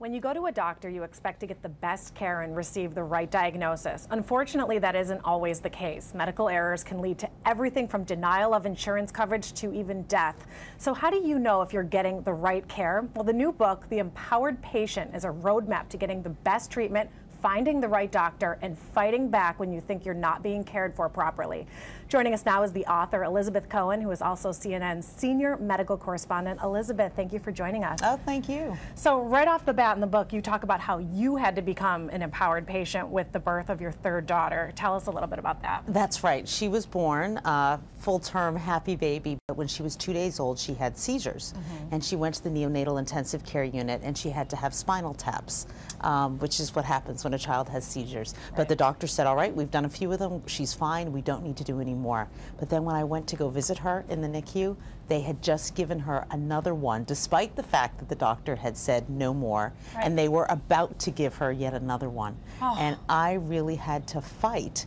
When you go to a doctor, you expect to get the best care and receive the right diagnosis. Unfortunately, that isn't always the case. Medical errors can lead to everything from denial of insurance coverage to even death. So how do you know if you're getting the right care? Well, the new book, The Empowered Patient, is a roadmap to getting the best treatment, finding the right doctor, and fighting back when you think you're not being cared for properly. Joining us now is the author, Elizabeth Cohen, who is also CNN's Senior Medical Correspondent. Elizabeth, thank you for joining us. Oh, thank you. So right off the bat in the book, you talk about how you had to become an empowered patient with the birth of your third daughter. Tell us a little bit about that. That's right. She was born full-term, happy baby, but when she was 2 days old, she had seizures. And she went to the neonatal intensive care unit, and she had to have spinal taps, which is what happens when a child has seizures. Right. But the doctor said, all right, we've done a few of them. She's fine. We don't need to do any more. But then when I went to go visit her in the NICU, they had just given her another one, despite the fact that the doctor had said no more. Right. And they were about to give her yet another one. Oh. And I really had to fight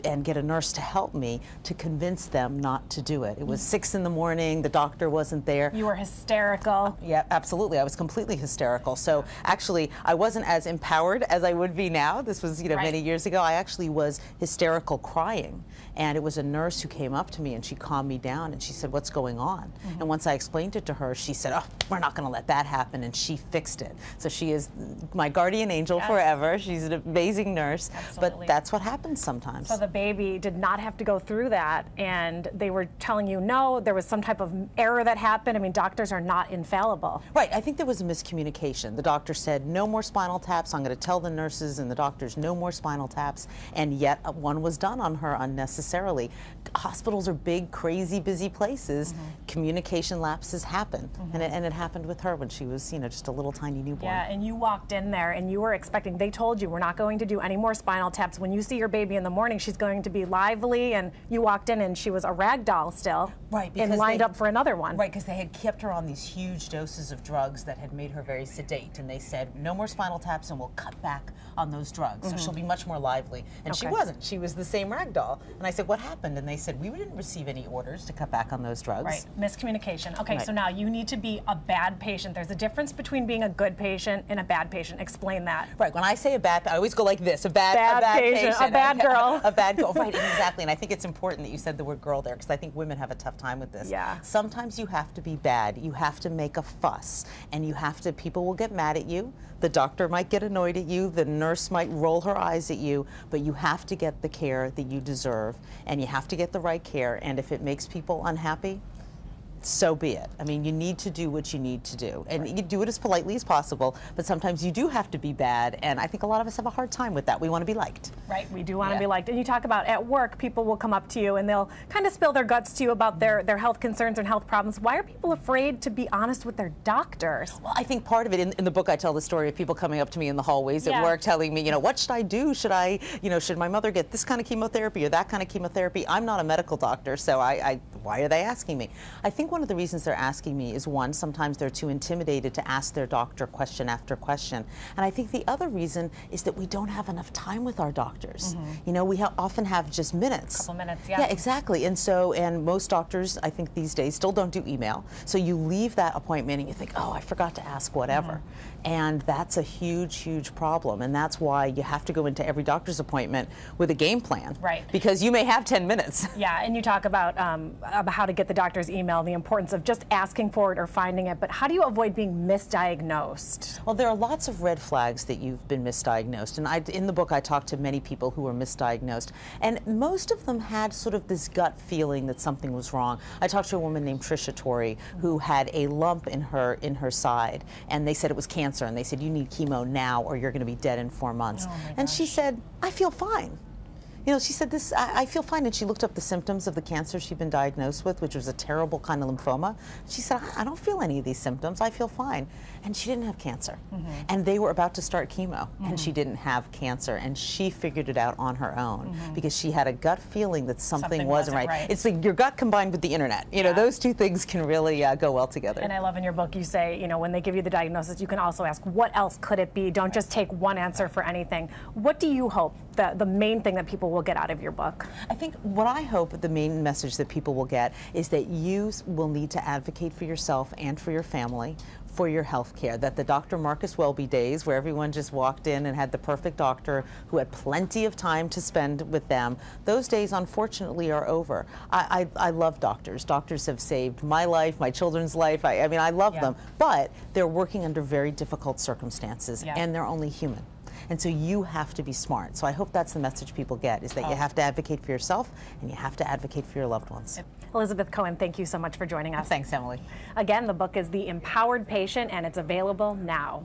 and get a nurse to help me to convince them not to do it. It was 6 in the morning, the doctor wasn't there. You were hysterical. Yeah, absolutely. I was completely hysterical. So actually, I wasn't as empowered as I would be now. This was, Right. many years ago. I actually was hysterical crying. And it was a nurse who came up to me and she calmed me down and she said, what's going on? And once I explained it to her, she said, oh, we're not going to let that happen. And she fixed it. So she is my guardian angel Yes. forever. She's an amazing nurse. Absolutely. But that's what happens sometimes. So the baby did not have to go through that, and they were telling you no, there was some type of error that happened. I mean, doctors are not infallible. Right, I think there was a miscommunication. The doctor said no more spinal taps. I'm going to tell the nurses and the doctors no more spinal taps, and yet one was done on her unnecessarily. Hospitals are big, crazy, busy places. Communication lapses happen, and it happened with her when she was, just a little tiny newborn. Yeah, and you walked in there and you were expecting, they told you we're not going to do any more spinal taps. When you see your baby in the morning, she's going to be lively, and you walked in and she was a rag doll still. Right, and lined up for another one. Right, because they had kept her on these huge doses of drugs that had made her very sedate, and they said no more spinal taps and we'll cut back on those drugs, so she'll be much more lively. And she wasn't. She was the same rag doll. And I said, what happened? And they said, we didn't receive any orders to cut back on those drugs. Right, miscommunication. Okay, Right. So now you need to be a bad patient. There's a difference between being a good patient and a bad patient. Explain that. Right, when I say a bad, I always go like this, a bad patient, a bad girl. A bad girl, right, exactly. And I think it's important that you said the word girl there, because I think women have a tough time with this. Yeah. Sometimes you have to be bad. You have to make a fuss, and you have to, people will get mad at you. The doctor might get annoyed at you. The nurse might roll her eyes at you, but you have to get the care that you deserve, and you have to get the right care. And if it makes people unhappy, so be it. I mean, you need to do what you need to do. And you do it as politely as possible, but sometimes you do have to be bad, and I think a lot of us have a hard time with that. We want to be liked. Right, we do want to be liked. And you talk about at work, people will come up to you and they'll kind of spill their guts to you about their health concerns and health problems. Why are people afraid to be honest with their doctors? Well, I think part of it, in the book I tell the story of people coming up to me in the hallways at work telling me, what should I do? Should I, should my mother get this kind of chemotherapy or that kind of chemotherapy? I'm not a medical doctor, so why are they asking me? I think one of the reasons they're asking me is, one, sometimes they're too intimidated to ask their doctor question after question. And I think the other reason is that we don't have enough time with our doctors. We often have just minutes. Couple minutes, yeah. Yeah, exactly. And most doctors, I think these days, still don't do email. So you leave that appointment and you think, oh, I forgot to ask whatever. And that's a huge, huge problem. And that's why you have to go into every doctor's appointment with a game plan. Right. Because you may have 10 minutes. Yeah, and you talk about how to get the doctor's email, the importance of just asking for it or finding it. But how do you avoid being misdiagnosed? Well, there are lots of red flags that you've been misdiagnosed. And in the book, I talked to many people who were misdiagnosed. And most of them had sort of this gut feeling that something was wrong. I talked to a woman named Trisha Torrey who had a lump in her side. And they said it was cancer. And they said, you need chemo now or you're going to be dead in 4 months. Oh my gosh. And she said, I feel fine. She said this, I feel fine. And she looked up the symptoms of the cancer she'd been diagnosed with, which was a terrible kind of lymphoma. She said, I don't feel any of these symptoms. I feel fine. And she didn't have cancer. And they were about to start chemo, and she didn't have cancer. And she figured it out on her own because she had a gut feeling that something wasn't right. It's like your gut combined with the internet. Those two things can really go well together. And I love in your book, you say, when they give you the diagnosis, you can also ask, what else could it be? Don't just take one answer for anything. What do you hope the main thing that people will get out of your book? I think what I hope the main message that people will get is that you will need to advocate for yourself and for your family for your health care, that the Dr. Marcus Welby days where everyone just walked in and had the perfect doctor who had plenty of time to spend with them, those days unfortunately are over. I love doctors. Doctors have saved my life, my children's life. I mean, I love them, but they're working under very difficult circumstances and they're only human. And so you have to be smart. So I hope that's the message people get, is that you have to advocate for yourself and you have to advocate for your loved ones. Elizabeth Cohen, thank you so much for joining us. Thanks, Emily. Again, the book is The Empowered Patient, and it's available now.